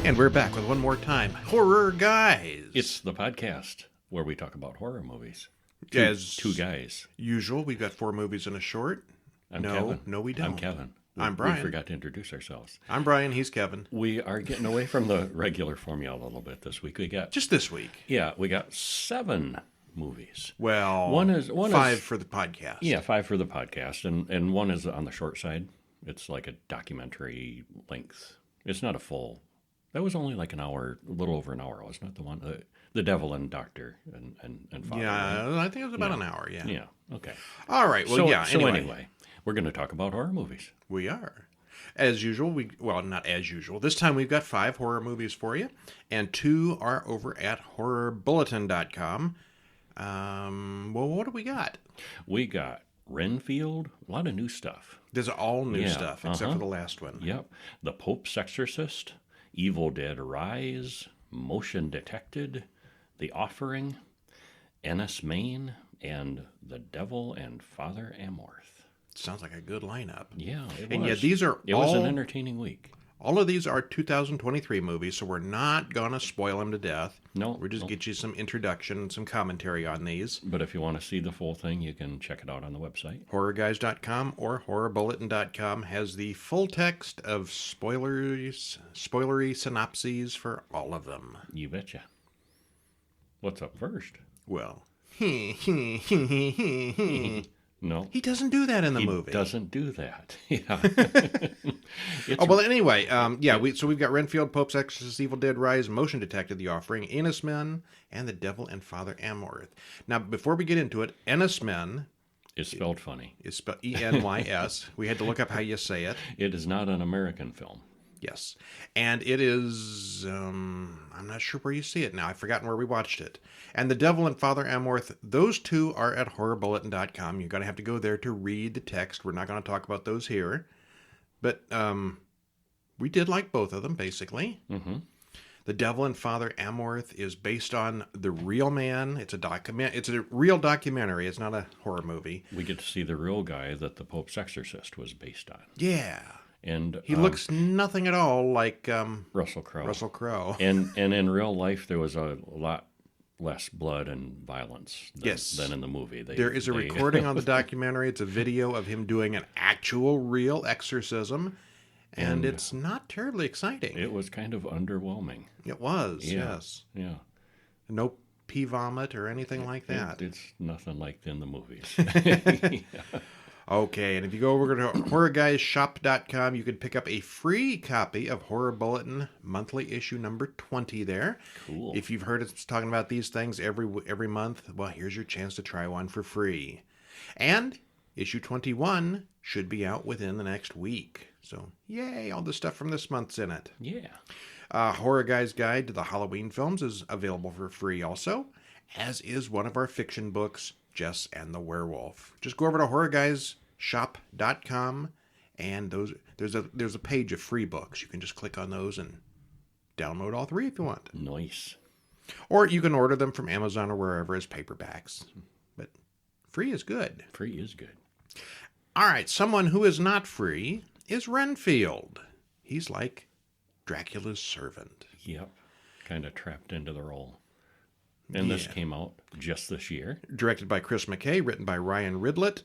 And we're back with one more time. Horror Guys. It's the podcast where we talk about horror movies. As Two guys. usual, we've got 4 movies and a short. I'm Kevin. No, we don't. I'm Kevin. I'm Brian. We forgot to introduce ourselves. I'm Brian. He's Kevin. We are getting away from the regular formula a little bit this week. We got Just this week. we got 7 movies. Well, One is 5 for the podcast. Yeah, 5 for the podcast, and one is on the short side. It's like a documentary length. It's not a full. That was only like an hour, a little over an hour, wasn't it? The one, the Devil and Doctor and Father. Yeah, I think it was about an hour. Yeah. Yeah. Okay. All right. Well, So anyway, we're going to talk about horror movies. We are. As usual, not as usual. This time we've got 5 horror movies for you, and 2 are over at horrorbulletin.com. Well, what do we got? We got Renfield, a lot of new stuff. There's all new stuff, except for the last one. Yep. The Pope's Exorcist, Evil Dead Rise, Motion Detected, The Offering, Enys Men, and The Devil and Father Amorth. Sounds like a good lineup. Yeah, it was. And yet these are It was an entertaining week. All of these are 2023 movies, so we're not going to spoil them to death. No. We'll just get you some introduction and some commentary on these. But if you want to see the full thing, you can check it out on the website. HorrorGuys.com or HorrorBulletin.com has the full text of spoilery synopses for all of them. You betcha. What's up first? Well, No. he doesn't do that in the movie. He doesn't do that. Yeah. Anyway, we've got Renfield, Pope's Exorcist, Evil Dead Rise, Motion Detected, The Offering, Enys Men, and The Devil and Father Amorth. Now, before we get into it, Enys Men It's spelled funny. is spelled E-N-Y-S. We had to look up how you say it. It is not an American film. Yes. And it is, I'm not sure where you see it now. I've forgotten where we watched it. And The Devil and Father Amorth, those 2 are at horrorbulletin.com. You're going to have to go there to read the text. We're not going to talk about those here. But we did like both of them, basically. Mm-hmm. The Devil and Father Amorth is based on the real man. It's a real documentary. It's not a horror movie. We get to see the real guy that the Pope's Exorcist was based on. Yeah. And he looks nothing at all like Russell Crowe. Russell Crowe. And in real life, there was a lot less blood and violence than in the movie. There is a recording on the documentary. It's a video of him doing an actual real exorcism, and it's not terribly exciting. It was kind of underwhelming. It was, yes. Yeah. No pee vomit or anything like that. It's nothing like in the movies. Yeah. Okay, and if you go over to HorrorGuysShop.com, you can pick up a free copy of Horror Bulletin monthly issue number 20 there. Cool. If you've heard us talking about these things every month, well, here's your chance to try one for free. And issue 21 should be out within the next week. So, yay, all the stuff from this month's in it. Yeah. Horror Guy's Guide to the Halloween Films is available for free also, as is one of our fiction books, Jess and the Werewolf. Just go over to HorrorGuysShop.com, and there's a page of free books. You can just click on those and download all 3 if you want. Nice. Or you can order them from Amazon or wherever as paperbacks. But free is good. Free is good. All right, someone who is not free is Renfield. He's like Dracula's servant. Yep. Kind of trapped into the role. And this came out just this year. Directed by Chris McKay, written by Ryan Ridlett.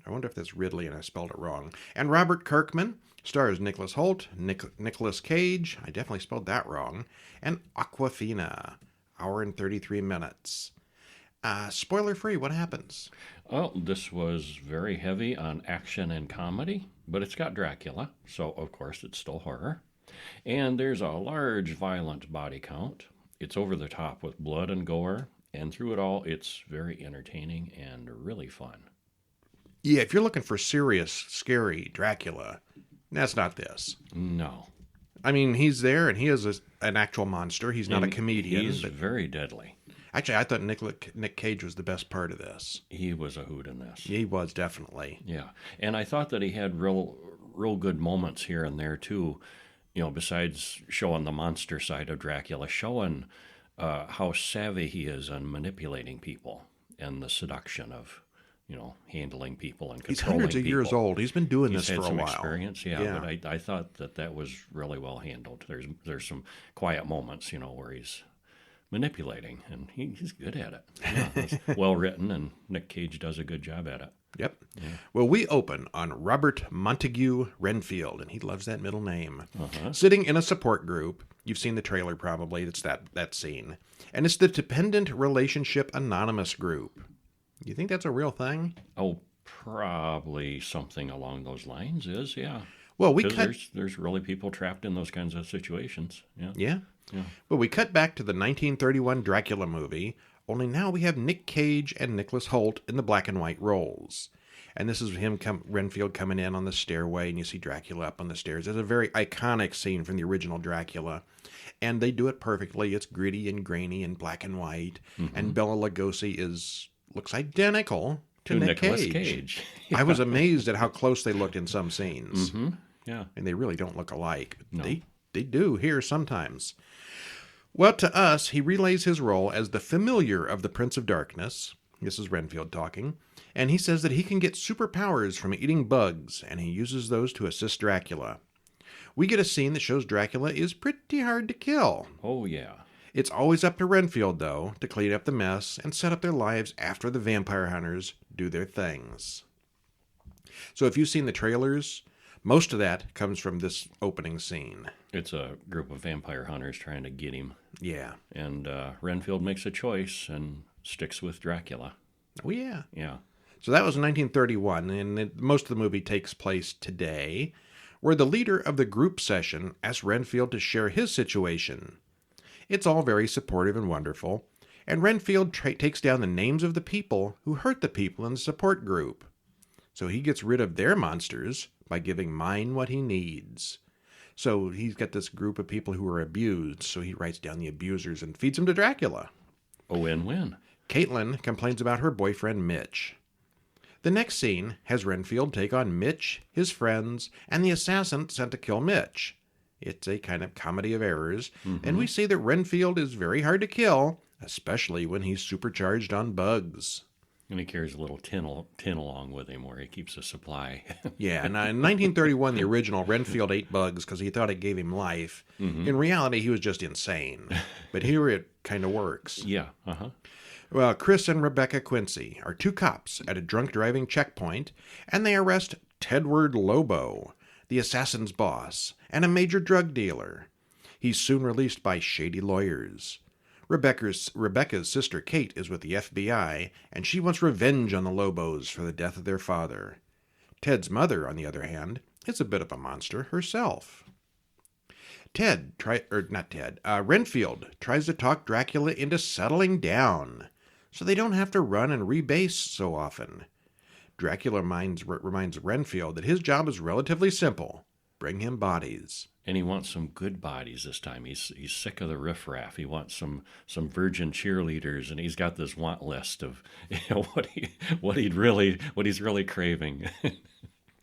I wonder if that's Ridley and I spelled it wrong. And Robert Kirkman. Stars Nicholas Hoult, Nicolas Cage. I definitely spelled that wrong. And Awkwafina. Hour and 33 minutes. Spoiler free, what happens? Well, this was very heavy on action and comedy, but it's got Dracula, so of course it's still horror. And there's a large violent body count. It's over the top with blood and gore, and through it all, it's very entertaining and really fun. Yeah, if you're looking for serious, scary Dracula, that's not this. No. I mean, he's there, and he is an actual monster. He's not a comedian. He's very deadly. Actually, I thought Nick Cage was the best part of this. He was a hoot in this. He was, definitely. Yeah, and I thought that he had real good moments here and there, too. You know, besides showing the monster side of Dracula, showing how savvy he is on manipulating people and the seduction of, handling people and He's controlling hundreds of years people. old. He's been doing He's this had for a some while. experience, yeah. But I thought that was really well handled. There's some quiet moments, where he's manipulating, and he's good at it. Yeah, it's well written, and Nick Cage does a good job at it. Yep. Yeah. Well, we open on Robert Montague Renfield, and he loves that middle name. Sitting in a support group. You've seen the trailer probably. It's that scene. And it's the Dependent Relationship Anonymous group. You think that's a real thing? Oh, probably something along those lines is, yeah. Well, there's really people trapped in those kinds of situations. Yeah. Yeah? Yeah. Well, we cut back to the 1931 Dracula movie, only now we have Nick Cage and Nicholas Hoult in the black and white roles. And this is Renfield coming in on the stairway, and you see Dracula up on the stairs. It's a very iconic scene from the original Dracula. And they do it perfectly. It's gritty and grainy and black and white. Mm-hmm. And Bela Lugosi looks identical to Nick Cage. Yeah. I was amazed at how close they looked in some scenes. Mm-hmm. Yeah. And they really don't look alike. No. They do here sometimes. Well, to us, he relays his role as the familiar of the Prince of Darkness. This is Renfield talking. And he says that he can get superpowers from eating bugs, and he uses those to assist Dracula. We get a scene that shows Dracula is pretty hard to kill. Oh, yeah. It's always up to Renfield, though, to clean up the mess and set up their lives after the vampire hunters do their things. So if you've seen the trailers, most of that comes from this opening scene. It's a group of vampire hunters trying to get him. Yeah. And Renfield makes a choice and sticks with Dracula. Oh, yeah. Yeah. So that was 1931, and most of the movie takes place today, where the leader of the group session asks Renfield to share his situation. It's all very supportive and wonderful, and Renfield takes down the names of the people who hurt the people in the support group. So he gets rid of their monsters by giving Mine what he needs. So he's got this group of people who are abused, so he writes down the abusers and feeds them to Dracula. A win-win. Caitlin complains about her boyfriend Mitch. The next scene has Renfield take on Mitch, his friends, and the assassin sent to kill Mitch. It's a kind of comedy of errors, and we see that Renfield is very hard to kill, especially when he's supercharged on bugs. And he carries a little tin along with him where he keeps a supply. Yeah, and in 1931, the original, Renfield ate bugs because he thought it gave him life. Mm-hmm. In reality, he was just insane. But here it kind of works. Yeah, uh-huh. Well, Chris and Rebecca Quincy are two cops at a drunk driving checkpoint, and they arrest Tedward Lobo, the assassin's boss, and a major drug dealer. He's soon released by shady lawyers. Rebecca's sister Kate is with the FBI, and she wants revenge on the Lobos for the death of their father. Ted's mother, on the other hand, is a bit of a monster herself. Renfield tries to talk Dracula into settling down, so they don't have to run and rebase so often. Dracula reminds Renfield that his job is relatively simple. Bring him bodies. And he wants some good bodies this time. He's sick of the riffraff. He wants some virgin cheerleaders, and he's got this want list of what he's really craving.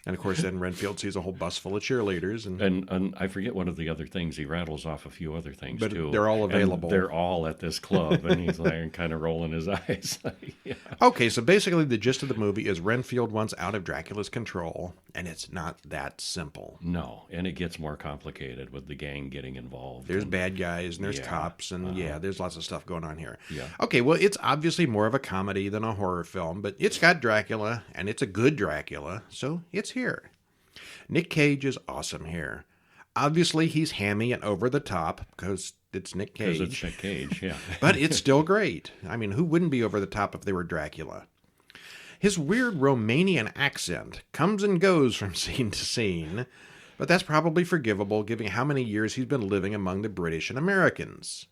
And of course, then Renfield sees a whole bus full of cheerleaders, and I forget one of the other things. He rattles off a few other things but too. They're all available. And they're all at this club, and he's like kind of rolling his eyes. Yeah. Okay, so basically the gist of the movie is Renfield wants out of Dracula's control, and it's not that simple. No, and it gets more complicated with the gang getting involved. There's bad guys, and there's cops, and there's lots of stuff going on here. Yeah. Okay, well, it's obviously more of a comedy than a horror film, but it's got Dracula, and it's a good Dracula, so it's here. Nick Cage is awesome here. Obviously, he's hammy and over the top because it's Nick Cage. Because it's Nick Cage, yeah. But it's still great. I mean, who wouldn't be over the top if they were Dracula? His weird Romanian accent comes and goes from scene to scene, but that's probably forgivable given how many years he's been living among the British and Americans.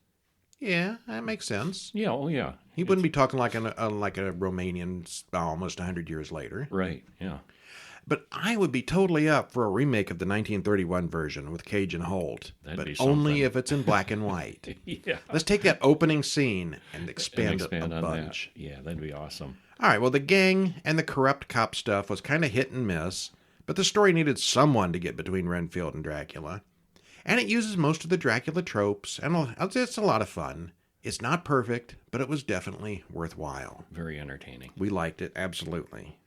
Yeah, that makes sense. Yeah, oh yeah. He wouldn't be talking like a Romanian almost 100 years later. Right, yeah. But I would be totally up for a remake of the 1931 version with Cage and Holt. That'd but only if it's in black and white. Yeah. Let's take that opening scene and expand it a on bunch. That. Yeah, that'd be awesome. All right, well, the gang and the corrupt cop stuff was kind of hit and miss, but the story needed someone to get between Renfield and Dracula. And it uses most of the Dracula tropes, and it's a lot of fun. It's not perfect, but it was definitely worthwhile. Very entertaining. We liked it, absolutely.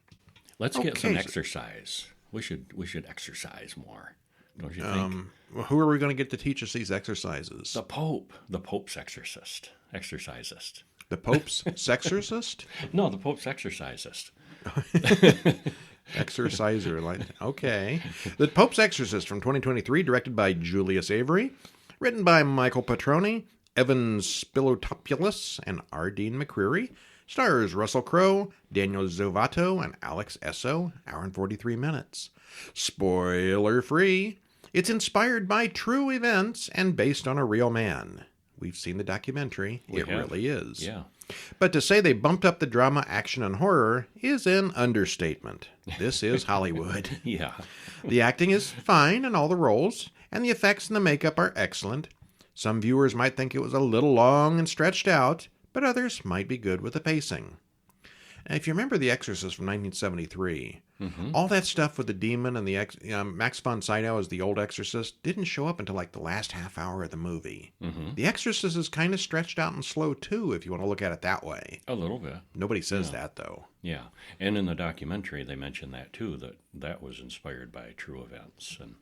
Let's get some Okay, exercise. We should exercise more, don't you think? well, who are we going to get to teach us these exercises? The Pope's exorcisist. The Pope's sexorcist? No, the Pope's exorcisist. Exorciser, like, okay. The Pope's Exorcist from 2023, directed by Julius Avery, written by Michael Petroni, Evan Spilotopoulos, and R. Dean McCreary. Stars Russell Crowe, Daniel Zovato, and Alex Esso. Hour and 43 minutes. Spoiler free. It's inspired by true events and based on a real man. We've seen the documentary. It really is. Yeah. But to say they bumped up the drama, action, and horror is an understatement. This is Hollywood. Yeah. The acting is fine in all the roles, and the effects and the makeup are excellent. Some viewers might think it was a little long and stretched out, but others might be good with the pacing. And if you remember The Exorcist from 1973, all that stuff with the demon and the Max von Sydow as the old exorcist didn't show up until like the last half hour of the movie. The Exorcist is kind of stretched out and slow too, if you want to look at it that way. A little bit. Nobody says that though. Yeah. And in the documentary, they mentioned that too, that was inspired by true events and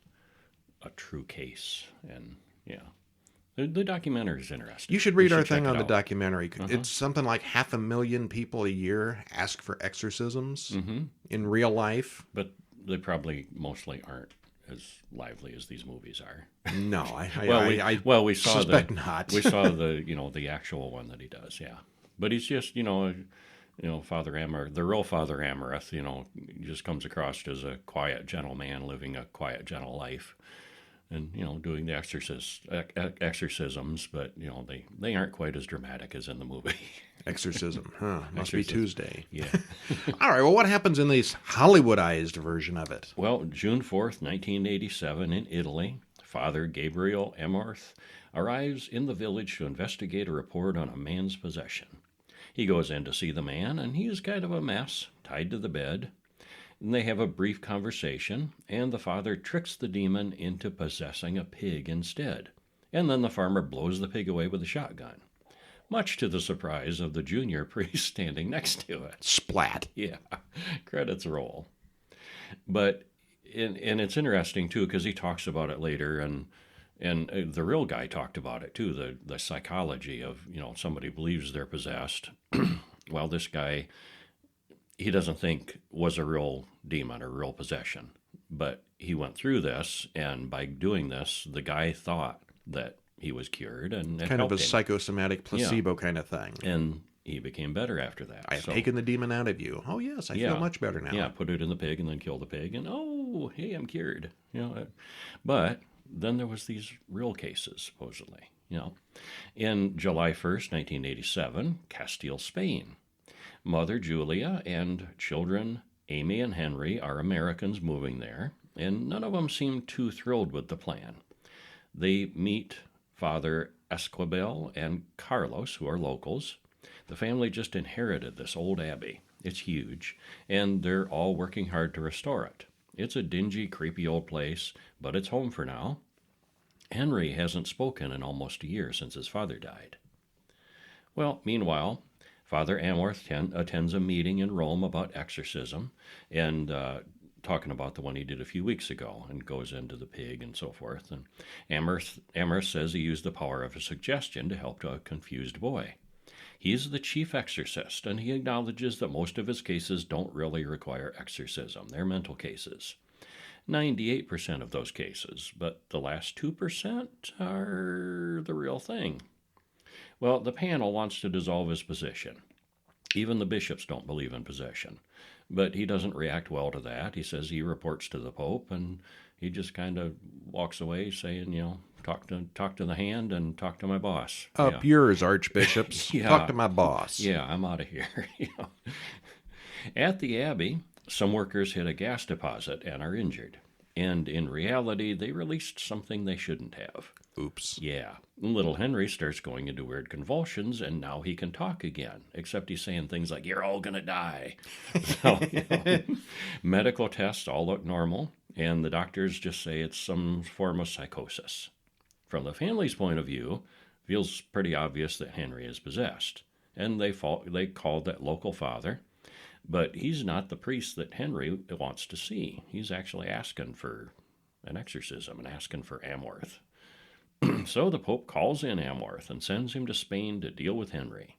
a true case. And yeah. The documentary is interesting. You should read our check thing it on the out. documentary. It's something like 500,000 people a year ask for exorcisms in real life. But they probably mostly aren't as lively as these movies are. No, I we saw suspect not. We saw the actual one that he does, yeah. But he's just Father Amorth, the real Father Amorth, just comes across as a quiet, gentle man living a quiet, gentle life. And doing the exorcisms, but they aren't quite as dramatic as in the movie. Exorcism, huh? Must be Exorcism. Tuesday. Yeah. All right. Well, what happens in this Hollywoodized version of it? Well, June 4th, 1987, in Italy, Father Gabriel Amorth arrives in the village to investigate a report on a man's possession. He goes in to see the man, and he is kind of a mess, tied to the bed. And they have a brief conversation, and the father tricks the demon into possessing a pig instead. And then the farmer blows the pig away with a shotgun, much to the surprise of the junior priest standing next to it. Splat. Yeah, credits roll. But and it's interesting too because he talks about it later, and the real guy talked about it too. The psychology of somebody believes they're possessed. Well, this guy, he doesn't think was a real demon or real possession, but he went through this, and by doing this, the guy thought that he was cured, and it Kind of helped a him. psychosomatic placebo kind of thing. And he became better after that. I have taken the demon out of you. Oh yes, I feel much better now. Yeah, put it in the pig and then kill the pig, and hey, I'm cured. But then there was these real cases supposedly. In July 1st, 1987, Castile, Spain. Mother Julia and children Amy and Henry are Americans moving there, and none of them seem too thrilled with the plan. They meet Father Esquivel and Carlos, who are locals. The family just inherited this old abbey. It's huge, and they're all working hard to restore it. It's a dingy, creepy old place, but it's home for now. Henry hasn't spoken in almost a year since his father died. Well, meanwhile, Father Amorth attends a meeting in Rome about exorcism, and talking about the one he did a few weeks ago, and goes into the pig and so forth. And Amorth says he used the power of a suggestion to help a confused boy. He's the chief exorcist, and he acknowledges that most of his cases don't really require exorcism. They're mental cases. 98% of those cases, but the last 2% are the real thing. Well, the panel wants to dissolve his position. Even the bishops don't believe in possession. But he doesn't react well to that. He says he reports to the Pope, and he just kind of walks away saying, talk to the hand and talk to my boss. Up yours, archbishops. Yeah. Talk to my boss. Yeah, I'm out of here. At the Abbey, some workers hit a gas deposit and are injured. And in reality, they released something they shouldn't have. Oops. Yeah. Little Henry starts going into weird convulsions, and now he can talk again, except he's saying things like, "You're all going to die." So, medical tests all look normal, and the doctors just say it's some form of psychosis. From the family's point of view, Feels pretty obvious that Henry is possessed, and they called that local father, but he's not the priest that Henry wants to see. He's actually asking for an exorcism and asking for Amorth. So the Pope calls in Amorth and sends him to Spain to deal with Henry.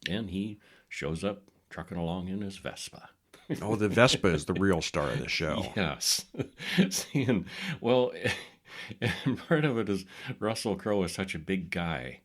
And he shows up trucking along in his Vespa. Oh, the Vespa is the real star of the show. Yes. And part of it is Russell Crowe is such a big guy.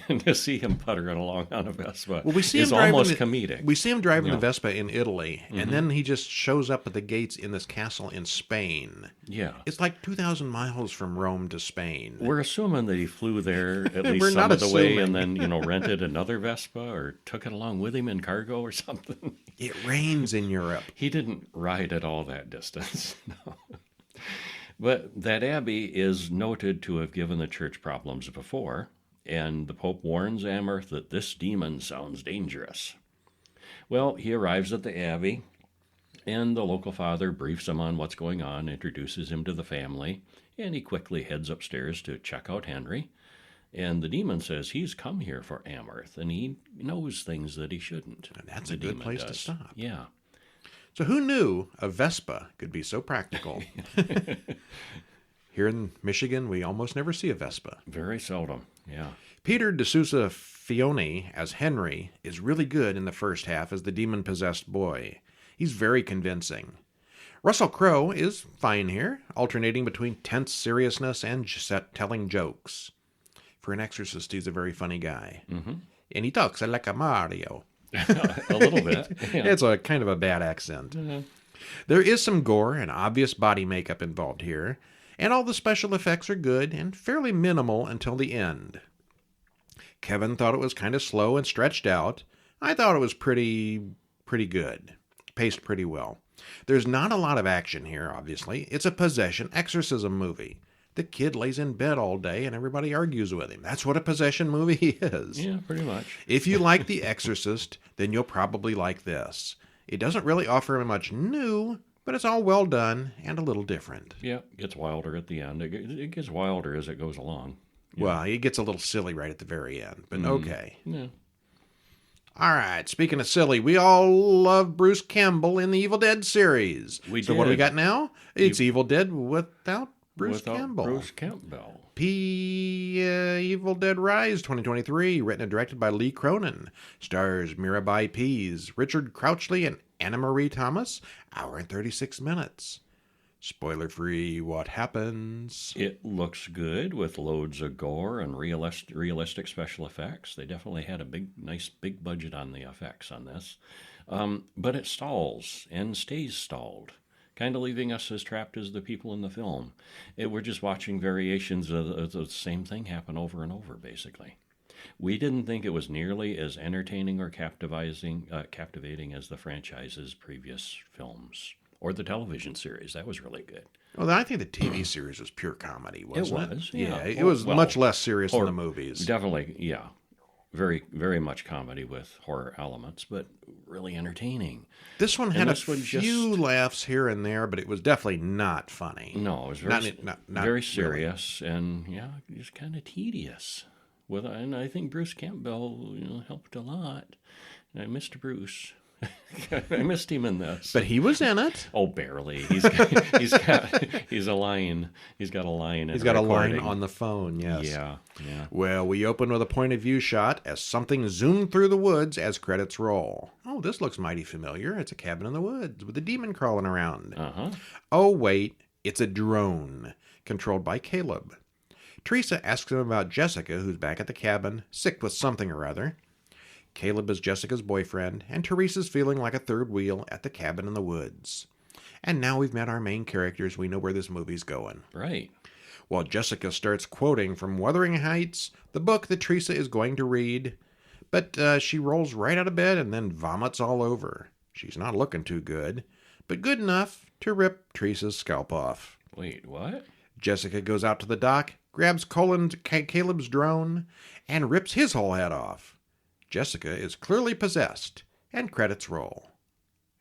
And to see him puttering along on a Vespa is almost comedic. We see him driving the Vespa in Italy, and then he just shows up at the gates in this castle in Spain. Yeah. It's like 2,000 miles from Rome to Spain. We're assuming that he flew there at least some of the way and then, rented another Vespa or took it along with him in cargo or something. It rains in Europe. He didn't ride at all that distance. No. But that abbey is noted to have given the church problems before. And the Pope warns Amorth that this demon sounds dangerous. Well, he arrives at the abbey, and the local father briefs him on what's going on, introduces him to the family, and he quickly heads upstairs to check out Henry. And the demon says he's come here for Amorth, and he knows things that he shouldn't. And that's a good place to stop. Yeah. So who knew a Vespa could be so practical? Here in Michigan, we almost never see a Vespa. Very seldom, yeah. Peter de Sousa Fione as Henry is really good in the first half as the demon-possessed boy. He's very convincing. Russell Crowe is fine here, alternating between tense seriousness and telling jokes. For an exorcist, he's a very funny guy. Mm-hmm. And he talks like a Mario. A little bit. Yeah. It's a kind of a bad accent. Mm-hmm. There is some gore and obvious body makeup involved here, and all the special effects are good and fairly minimal until the end. Kevin thought it was kind of slow and stretched out. I thought it was pretty good. Paced pretty well. There's not a lot of action here, obviously. It's a possession exorcism movie. The kid lays in bed all day and everybody argues with him. That's what a possession movie is. Yeah, pretty much. If you like The Exorcist, then you'll probably like this. It doesn't really offer much new, but it's all well done and a little different. Yeah, it gets wilder at the end. It gets wilder as it goes along. Yeah. Well, it gets a little silly right at the very end, but okay. Yeah. All right, speaking of silly, we all love Bruce Campbell in the Evil Dead series. We so did. What do we got now? It's Evil Dead without Bruce Campbell. Bruce Campbell. Evil Dead Rise 2023, written and directed by Lee Cronin. Stars Mirabai Pease, Richard Crouchley, and Anna Marie Thomas. Hour and 36 minutes. Spoiler-free, what happens? It looks good with loads of gore and realistic special effects. They definitely had a nice big budget on the effects on this. But it stalls and stays stalled, kind of leaving us as trapped as the people in the film. We're just watching variations of the same thing happen over and over, basically. We didn't think it was nearly as entertaining or captivating as the franchise's previous films. Or the television series. That was really good. Well, I think the TV series was pure comedy, wasn't it? It was, yeah. It was much less serious than the movies. Definitely, yeah. Very, very much comedy with horror elements, but really entertaining. This one had a few laughs here and there, but it was definitely not funny. No, it was very, not very serious and, yeah, just kind of tedious. And I think Bruce Campbell helped a lot. And I missed Bruce. I missed him in this, but he was in it. Oh, barely. He's a line. He's got a line. He's got a line on the phone. Yes. Yeah. Well, we open with a point of view shot as something zoomed through the woods as credits roll. Oh, this looks mighty familiar. It's a cabin in the woods with a demon crawling around. Oh, wait, it's a drone controlled by Caleb. Teresa asks him about Jessica, who's back at the cabin, sick with something or other. Caleb is Jessica's boyfriend, and Teresa's feeling like a third wheel at the cabin in the woods. And now we've met our main characters, we know where this movie's going. Right. While Jessica starts quoting from Wuthering Heights, the book that Teresa is going to read, but she rolls right out of bed and then vomits all over. She's not looking too good, but good enough to rip Teresa's scalp off. Wait, what? Jessica goes out to the dock, grabs Caleb's drone, and rips his whole head off. Jessica is clearly possessed, and credits roll.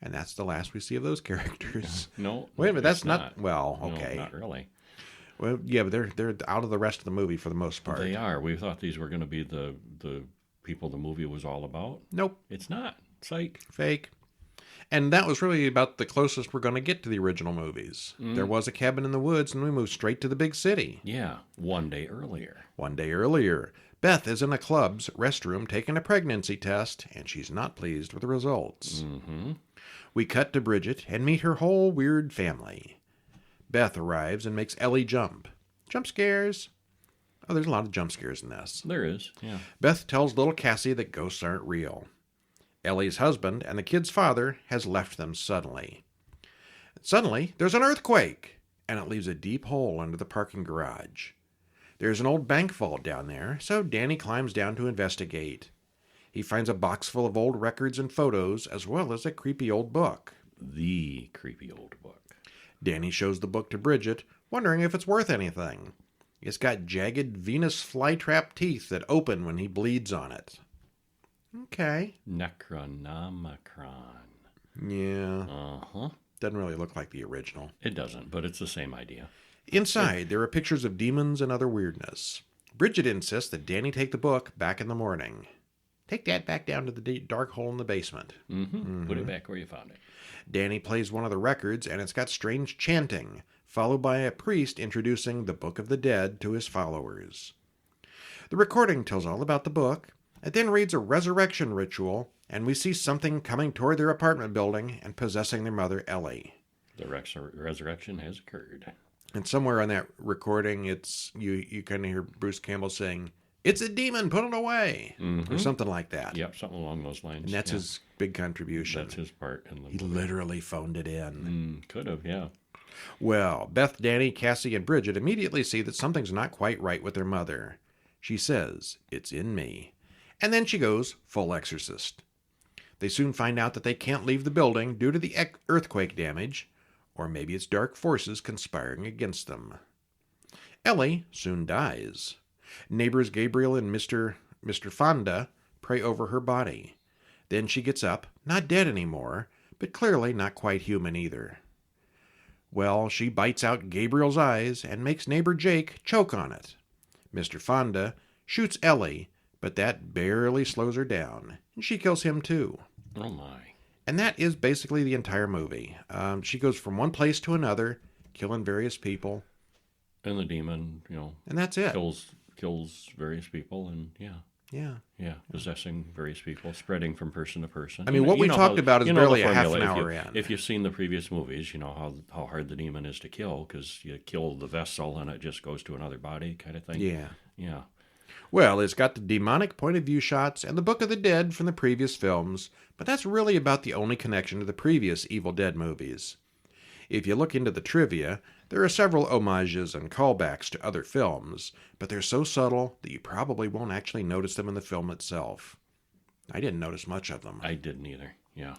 And that's the last we see of those characters. No. Wait a minute, that's not... Well, No, okay. not really. Well, yeah, but they're out of the rest of the movie for the most part. They are. We thought these were going to be the people the movie was all about. Nope. It's not. Psych. Fake. And that was really about the closest we're going to get to the original movies. There was a cabin in the woods, and we moved straight to the big city. Yeah, one day earlier. One day earlier, Beth is in a club's restroom taking a pregnancy test, and she's not pleased with the results. Mm-hmm. We cut to Bridget and meet her whole weird family. Beth arrives and makes Ellie jump. Jump scares. Oh, there's a lot of jump scares in this. There is, yeah. Beth tells little Cassie that ghosts aren't real. Ellie's husband and the kid's father has left them suddenly. Suddenly, there's an earthquake, and it leaves a deep hole under the parking garage. There's an old bank vault down there, so Danny climbs down to investigate. He finds a box full of old records and photos, as well as a creepy old book. The creepy old book. Danny shows the book to Bridget, wondering if it's worth anything. It's got jagged Venus flytrap teeth that open when he bleeds on it. Okay. Necronomicon. Yeah. Uh-huh. Doesn't really look like the original. It doesn't, but it's the same idea. Inside, there are pictures of demons and other weirdness. Bridget insists that Danny take the book back in the morning. Take that back down to the dark hole in the basement. Mm-hmm. Put it back where you found it. Danny plays one of the records, and it's got strange chanting, followed by a priest introducing the Book of the Dead to his followers. The recording tells all about the book. It then reads a resurrection ritual, and we see something coming toward their apartment building and possessing their mother, Ellie. The resurrection has occurred. And somewhere on that recording, it's you kind of hear Bruce Campbell saying, "It's a demon, put it away," or something like that. Yep, something along those lines. And that's his big contribution. That's his part in the He movie. literally phoned it in. Could have, yeah. Well, Beth, Danny, Cassie, and Bridget immediately see that something's not quite right with their mother. She says, "It's in me." And then she goes full exorcist. They soon find out that they can't leave the building due to the earthquake damage, or maybe it's dark forces conspiring against them. Ellie soon dies. Neighbors Gabriel and Mr. Fonda pray over her body. Then she gets up, not dead anymore, but clearly not quite human either. Well, she bites out Gabriel's eyes and makes neighbor Jake choke on it. Mr. Fonda shoots Ellie, but that barely slows her down, and she kills him too. Oh my. And that is basically the entire movie. She goes from one place to another, killing various people. And the demon, And that's it. kills various people, and Yeah. possessing various people, spreading from person to person. I mean, what we talked about is barely a half an hour in. If you've seen the previous movies, you know how hard the demon is to kill, because you kill the vessel and it just goes to another body kind of thing. Yeah. Yeah. Well, it's got the demonic point of view shots and the Book of the Dead from the previous films, but that's really about the only connection to the previous Evil Dead movies. If you look into the trivia, there are several homages and callbacks to other films, but they're so subtle that you probably won't actually notice them in the film itself. I didn't notice much of them. I didn't either, yeah.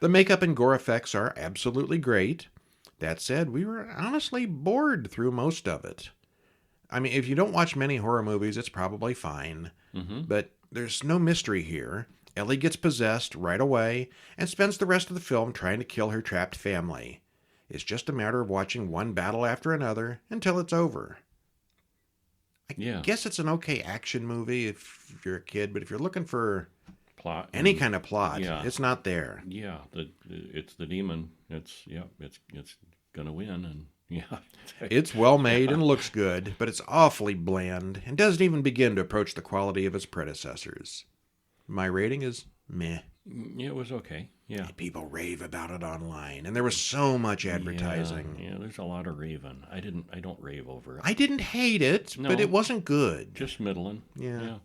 The makeup and gore effects are absolutely great. That said, we were honestly bored through most of it. I mean, if you don't watch many horror movies, it's probably fine. But there's no mystery here. Ellie gets possessed right away and spends the rest of the film trying to kill her trapped family. It's just a matter of watching one battle after another until it's over. I guess it's an okay action movie if you're a kid, but if you're looking for plot, any kind of plot, it's not there. Yeah, it's the demon. It's gonna win, and It's well made and looks good, but it's awfully bland and doesn't even begin to approach the quality of its predecessors. My rating is meh. It was okay. Yeah. People rave about it online, and there was so much advertising. Yeah, there's a lot of raving. I don't rave over it. I didn't hate it, but it wasn't good. Just middling. Yeah.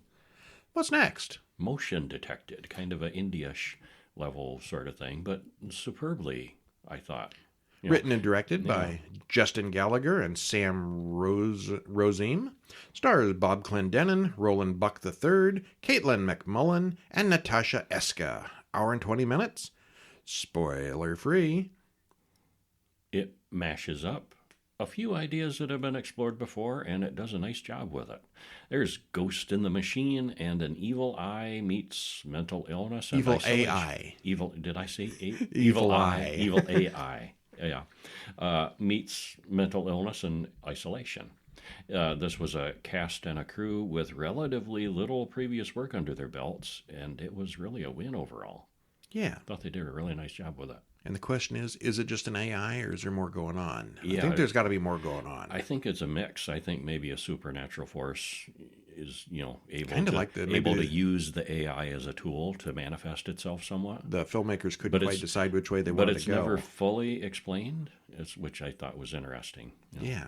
What's next? Motion detected, kind of a indie-ish level sort of thing, but superbly, I thought. Written and directed by Justin Gallagher and Sam Rosime. Stars Bob Clendenin, Roland Buck III, Caitlin McMullen, and Natasha Eska. Hour and 20 minutes. Spoiler free. It mashes up a few ideas that have been explored before, and it does a nice job with it. There's Ghost in the Machine and an evil eye meets mental illness. Evil AI. Did I say Evil eye? eye. Evil AI. Yeah. Meets mental illness and isolation. This was a cast and a crew with relatively little previous work under their belts, and it was really a win overall. Yeah. Thought they did a really nice job with it. And the question is it just an AI or is there more going on? Yeah, I think there's got to be more going on. I think it's a mix. I think maybe a supernatural force is, able to use the AI as a tool to manifest itself somewhat. The filmmakers couldn't quite decide which way they wanted to go. But it's never fully explained, which I thought was interesting. Yeah.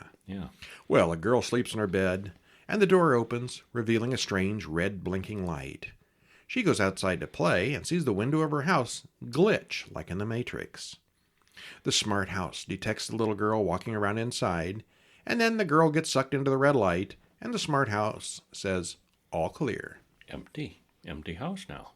Well, a girl sleeps in her bed, and the door opens, revealing a strange red blinking light. She goes outside to play and sees the window of her house glitch like in the Matrix. The smart house detects the little girl walking around inside, and then the girl gets sucked into the red light, and the smart house says, all clear. Empty house now.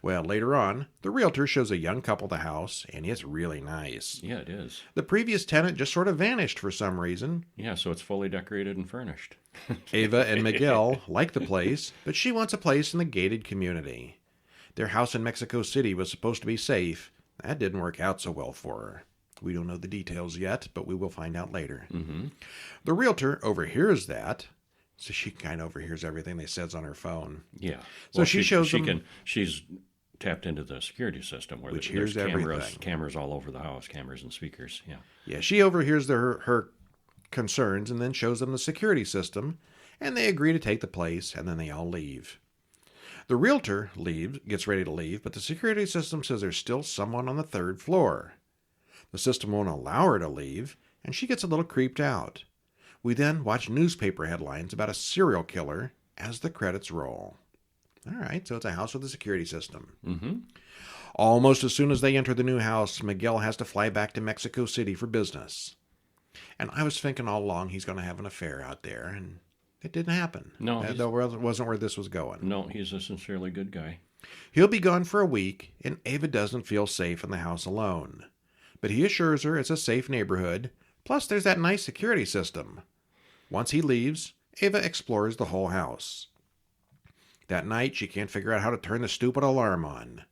Well, later on, the realtor shows a young couple the house, and it's really nice. Yeah, it is. The previous tenant just sort of vanished for some reason. Yeah, so it's fully decorated and furnished. Ava and Miguel like the place, but she wants a place in the gated community. Their house in Mexico City was supposed to be safe. That didn't work out so well for her. We don't know the details yet, but we will find out later. Mm-hmm. The realtor overhears that, so she kind of overhears everything they says on her phone. Yeah. So she shows them... She's tapped into the security system where which there's hears cameras all over the house, cameras and speakers. Yeah. Yeah, she overhears her concerns and then shows them the security system, and they agree to take the place, and then they all leave. The realtor gets ready to leave, but the security system says there's still someone on the third floor. The system won't allow her to leave, and she gets a little creeped out. We then watch newspaper headlines about a serial killer as the credits roll. All right, so it's a house with a security system. Mm-hmm. Almost as soon as they enter the new house, Miguel has to fly back to Mexico City for business. And I was thinking all along he's going to have an affair out there, and it didn't happen. No. That wasn't where this was going. No, he's a sincerely good guy. He'll be gone for a week, and Ava doesn't feel safe in the house alone. But he assures her it's a safe neighborhood, plus there's that nice security system. Once he leaves, Ava explores the whole house. That night, she can't figure out how to turn the stupid alarm on.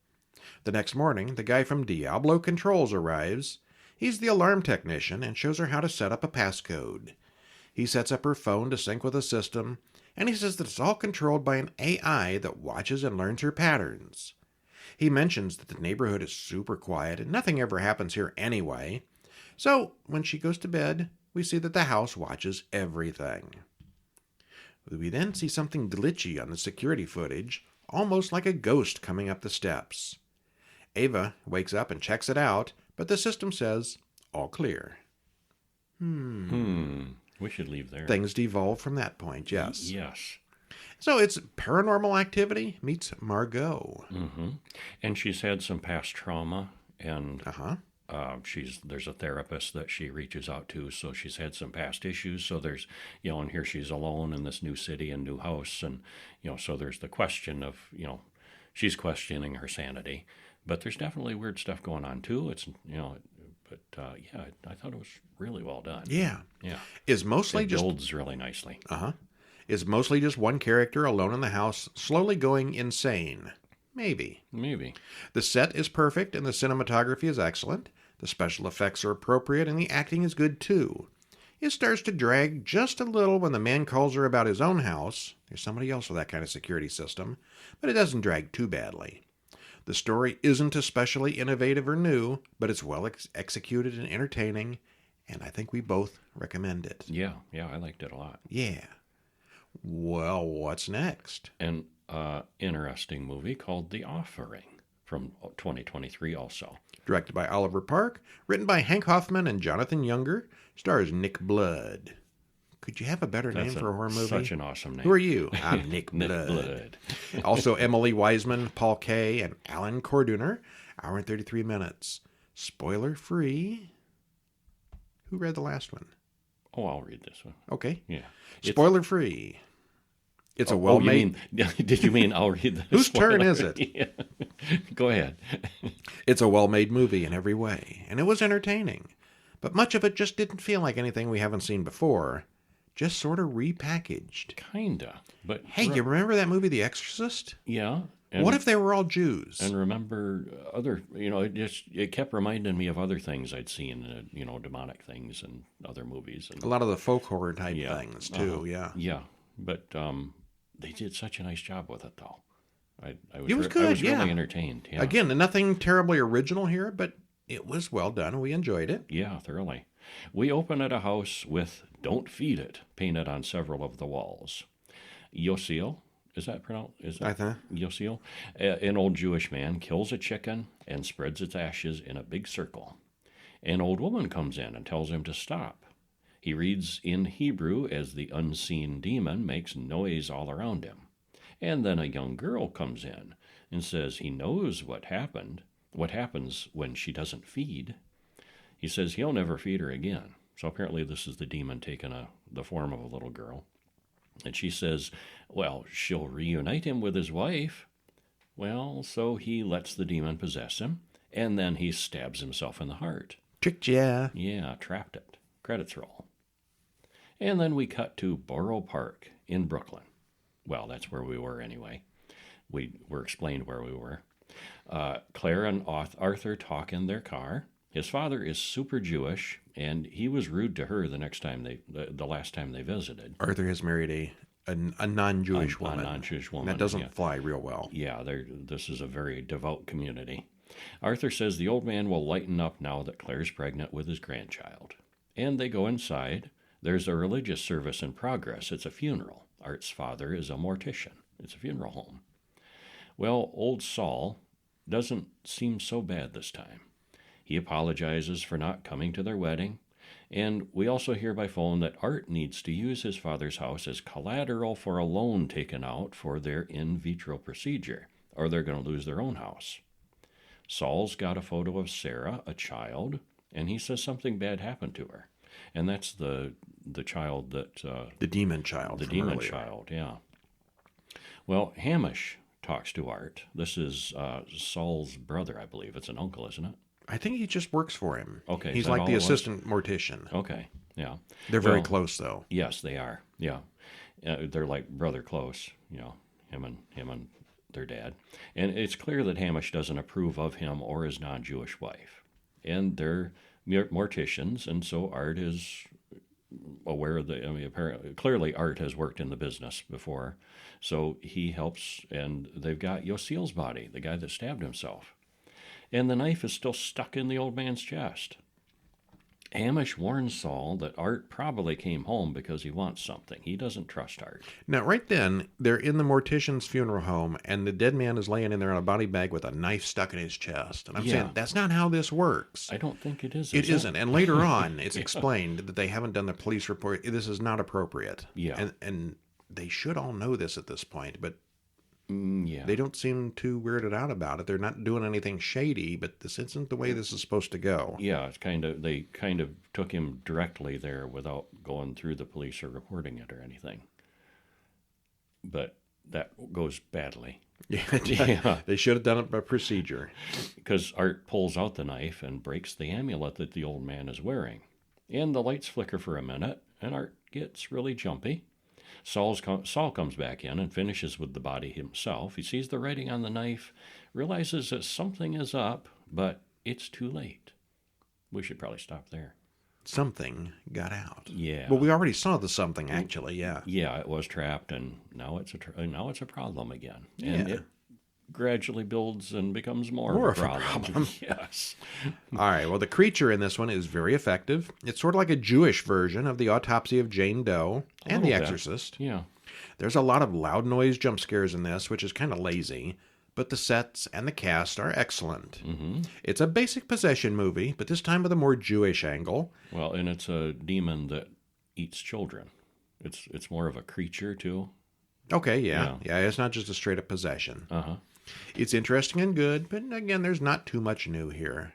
The next morning, the guy from Diablo Controls arrives. He's the alarm technician and shows her how to set up a passcode. He sets up her phone to sync with the system, and he says that it's all controlled by an AI that watches and learns her patterns. He mentions that the neighborhood is super quiet and nothing ever happens here anyway. So, when she goes to bed, we see that the house watches everything. We then see something glitchy on the security footage, almost like a ghost coming up the steps. Ava wakes up and checks it out, but the system says, all clear. We should leave there. Things devolve from that point, yes. Yes. So it's Paranormal Activity meets Margot. Mm-hmm. And she's had some past trauma, and there's a therapist that she reaches out to, so she's had some past issues. So there's, and here she's alone in this new city and new house, and, so there's the question of, she's questioning her sanity. But there's definitely weird stuff going on, too. It's, I thought it was really well done. Yeah. Yeah. It builds really nicely. Is mostly just one character alone in the house, slowly going insane. Maybe. The set is perfect and the cinematography is excellent. The special effects are appropriate and the acting is good too. It starts to drag just a little when the man calls her about his own house. There's somebody else with that kind of security system, but it doesn't drag too badly. The story isn't especially innovative or new, but it's well executed and entertaining, and I think we both recommend it. Yeah, I liked it a lot. Yeah. Well, what's next? An interesting movie called The Offering from 2023 also. Directed by Oliver Park, written by Hank Hoffman and Jonathan Younger, stars Nick Blood. Could you have a better name for a horror movie? Such an awesome name. Who are you? I'm Nick Blood. Also Emily Wiseman, Paul Kaye, and Alan Corduner. Hour and 33 minutes. Spoiler free. Who read the last one? Oh, I'll read this one. Okay. Yeah. Spoiler free. It's a well-made... Did you mean I'll read the Whose turn is it? Yeah. Go ahead. It's a well-made movie in every way, and it was entertaining. But much of it just didn't feel like anything we haven't seen before. Just sort of repackaged. Kinda. But hey, you remember that movie, The Exorcist? Yeah. What And if they were all Jews? and remember other, it kept reminding me of other things I'd seen, demonic things and other movies. And A lot of the folk horror type yeah, things, too, yeah. yeah. But they did such a nice job with it, though. It was good, I was yeah. really entertained. Yeah. Again, nothing terribly original here, but it was well done. We enjoyed it. Yeah, thoroughly. We open at a house with "Don't Feed It" painted on several of the walls. Yosiel, is that pronounced? Is I that think. Yosiel? An old Jewish man kills a chicken and spreads its ashes in a big circle. An old woman comes in and tells him to stop. He reads in Hebrew as the unseen demon makes noise all around him. And then a young girl comes in and says he knows what happens when she doesn't feed. He says he'll never feed her again. So apparently this is the demon taking the form of a little girl. And she says, well, she'll reunite him with his wife. Well, so he lets the demon possess him, and then he stabs himself in the heart. Tricked ya. Yeah, trapped it. Credits roll. And then we cut to Borough Park in Brooklyn. Well, that's where we were anyway. We were explained where we were. Claire and Arthur talk in their car. His father is super Jewish, and he was rude to her the last time they visited. Arthur has married a non-Jewish woman. A non-Jewish woman. That doesn't fly real well. Yeah, this is a very devout community. Arthur says the old man will lighten up now that Claire's pregnant with his grandchild. And they go inside. There's a religious service in progress. It's a funeral. Art's father is a mortician. It's a funeral home. Well, old Saul doesn't seem so bad this time. He apologizes for not coming to their wedding, and we also hear by phone that Art needs to use his father's house as collateral for a loan taken out for their in vitro procedure, or they're going to lose their own house. Saul's got a photo of Sarah, a child, and he says something bad happened to her. And that's the child that... the demon child. The demon child, yeah. Well, Hamish talks to Art. This is Saul's brother, I believe. It's an uncle, isn't it? I think he just works for him. Okay. He's like the assistant mortician. Okay, yeah. They're very close, though. Yes, they are, yeah. They're like brother close, him and their dad. And it's clear that Hamish doesn't approve of him or his non-Jewish wife. And they're morticians, and so Art is aware of apparently, clearly Art has worked in the business before. So he helps, and they've got Yosiel's body, the guy that stabbed himself. And the knife is still stuck in the old man's chest. Hamish warns Saul that Art probably came home because he wants something. He doesn't trust Art. Now, right then, they're in the mortician's funeral home, and the dead man is laying in there on a body bag with a knife stuck in his chest. And I'm saying, that's not how this works. I don't think it is. It isn't. And later on, it's explained that they haven't done the police report. This is not appropriate. Yeah. And they should all know this at this point, but yeah. they don't seem too weirded out about it. They're not doing anything shady, but this isn't the way this is supposed to go. Yeah, they kind of took him directly there without going through the police or reporting it or anything. But that goes badly. Yeah. They should have done it by procedure. Because Art pulls out the knife and breaks the amulet that the old man is wearing. And the lights flicker for a minute, and Art gets really jumpy. Saul comes back in and finishes with the body himself. He sees the writing on the knife, realizes that something is up, but it's too late. We should probably stop there. Something got out. Yeah. Well, we already saw the something, actually, yeah. Yeah, it was trapped, and now it's a problem again. Yeah. And it gradually builds and becomes more of a problem. Yes. All right, well, the creature in this one is very effective. It's sort of like a Jewish version of the autopsy of Jane Doe and The Exorcist. Yeah. There's a lot of loud noise jump scares in this, which is kind of lazy, but the sets and the cast are excellent. Mm-hmm. It's a basic possession movie, but this time with a more Jewish angle. Well, and it's a demon that eats children. It's more of a creature, too. Okay, yeah. It's not just a straight-up possession. Uh-huh. It's interesting and good, but again, there's not too much new here.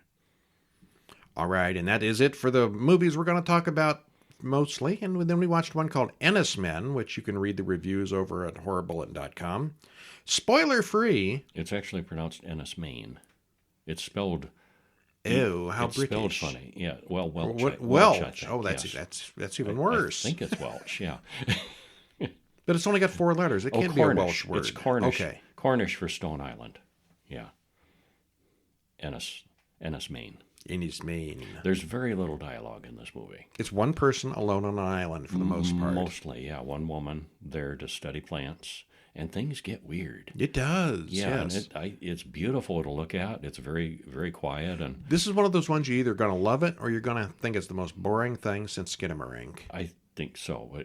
All right, and that is it for the movies we're going to talk about mostly. And then we watched one called Enys Men, which you can read the reviews over at horrorbulletin.com. Spoiler-free. It's actually pronounced Enys Men. It's spelled... Ew, how it's British. Spelled funny. Yeah, well, Welsh. Welsh. Oh, that's even worse. I think it's Welsh, yeah. But it's only got 4 letters. It can't be a Welsh word. It's Cornish. Okay. Cornish for Stone Island. Yeah. Enys Main. Enys Men. There's very little dialogue in this movie. It's one person alone on an island for the most part. Mostly, yeah. One woman there to study plants, and things get weird. It does. Yeah, yes. and it's beautiful to look at. It's very, very quiet, and This is one of those ones you're either going to love it or you're going to think it's the most boring thing since Skinamarink. I think so.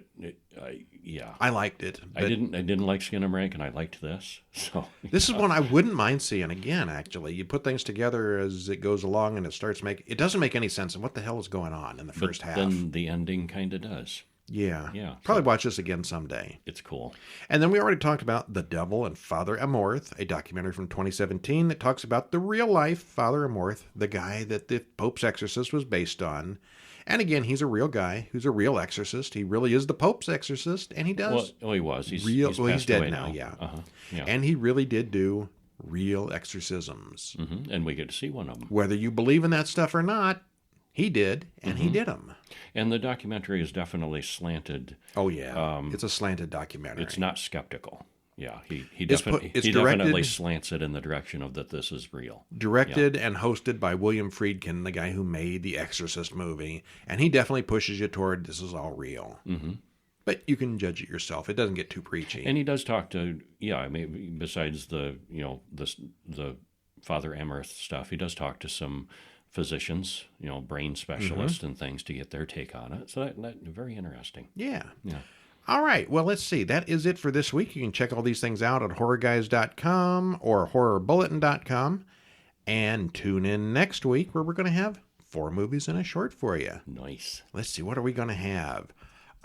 Yeah. I liked it. I didn't like Skinamarink, and I liked this. So This is one I wouldn't mind seeing again, actually. You put things together as it goes along and it doesn't make any sense. And what the hell is going on in the first half? Then the ending kind of does. Yeah. Yeah. Probably watch this again someday. It's cool. And then we already talked about The Devil and Father Amorth, a documentary from 2017 that talks about the real life Father Amorth, the guy that the Pope's Exorcist was based on. And again, he's a real guy who's a real exorcist. He really is the Pope's exorcist, and he does. Well, he was. He's He's dead away now, yeah. Uh-huh. Yeah. And he really did do real exorcisms. Mm-hmm. And we get to see one of them. Whether you believe in that stuff or not, he did, and he did them. And the documentary is definitely slanted. Oh, yeah. It's a slanted documentary. It's not skeptical. Yeah, he It's definitely directed- slants it in the direction of that this is real. Directed and hosted by William Friedkin, the guy who made the Exorcist movie. And he definitely pushes you toward this is all real. Mm-hmm. But you can judge it yourself. It doesn't get too preachy. And he does talk to, I mean, besides the Father Amorth stuff, he does talk to some physicians, brain specialists and things to get their take on it. So that very interesting. Yeah. Yeah. All right. Well, let's see. That is it for this week. You can check all these things out at horrorguys.com or horrorbulletin.com. And tune in next week where we're going to have 4 movies and a short for you. Nice. Let's see. What are we going to have?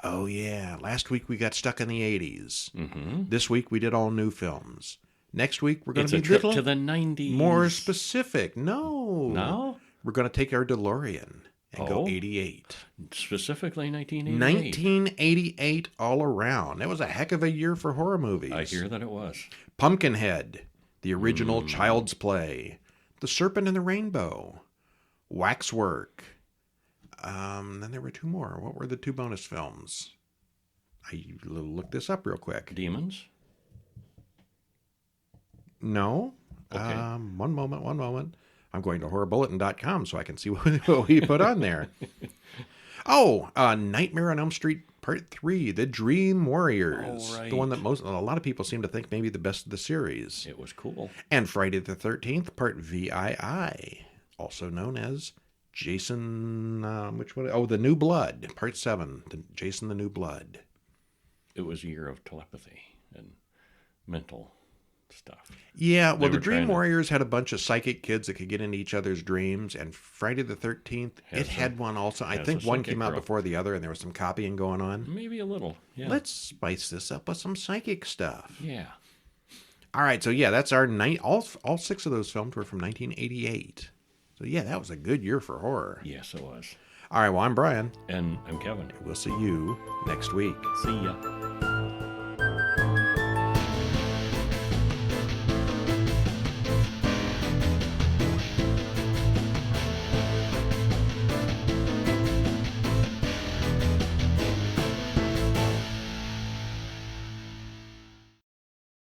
Oh, yeah. Last week we got stuck in the 80s. Mm-hmm. This week we did all new films. Next week we're going to be a trip to the 90s. more specific. No. No? We're going to take our DeLorean and go 88. Specifically 1988. 1988 all around. That was a heck of a year for horror movies. I hear that it was. Pumpkinhead, the original Child's Play, The Serpent and the Rainbow, Waxwork. Then there were 2 more. What were the 2 bonus films? I looked this up real quick. Demons? No. Okay. One moment. I'm going to horrorbulletin.com so I can see what we put on there. Nightmare on Elm Street Part 3, The Dream Warriors. Oh, right. The one that a lot of people seem to think maybe the best of the series. It was cool. And Friday the 13th, Part VII, also known as Jason, which one? Oh, The New Blood, Part 7, Jason the New Blood. It was a year of telepathy and mental stuff. Yeah, well, They the were Dream trying to- Warriors had a bunch of psychic kids that could get into each other's dreams, and Friday the 13th, it had one also. I has think a one psychic came out girl. before the other, and there was some copying going on. Maybe a little. Yeah. Let's spice this up with some psychic stuff. Yeah. All right, so yeah, that's our night. All 6 of those films were from 1988. So yeah, that was a good year for horror. Yes, it was. All right, well, I'm Brian. And I'm Kevin. We'll see you next week. See ya.